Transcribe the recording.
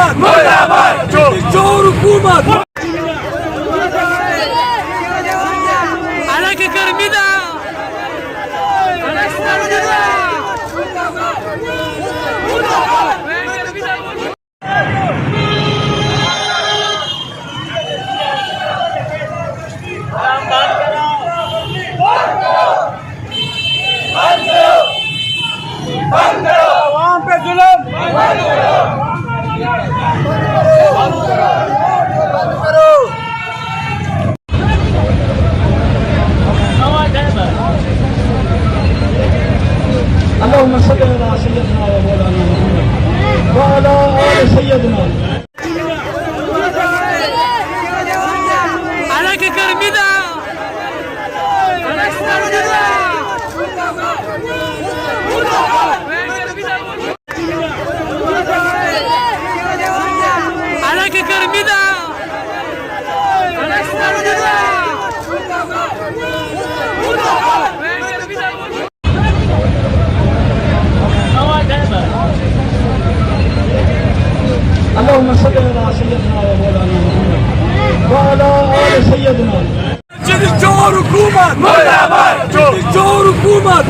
حكومة جور حكومة عليك كرميدا اللهم صل على سيدنا ومولانا محمد وعلى آل سيدنا. عليك كرميدا عليك كرميدا اللهم صل على سيدنا ومولانا محمد وعلى آل سيدنا. جور حكومة جور حكومة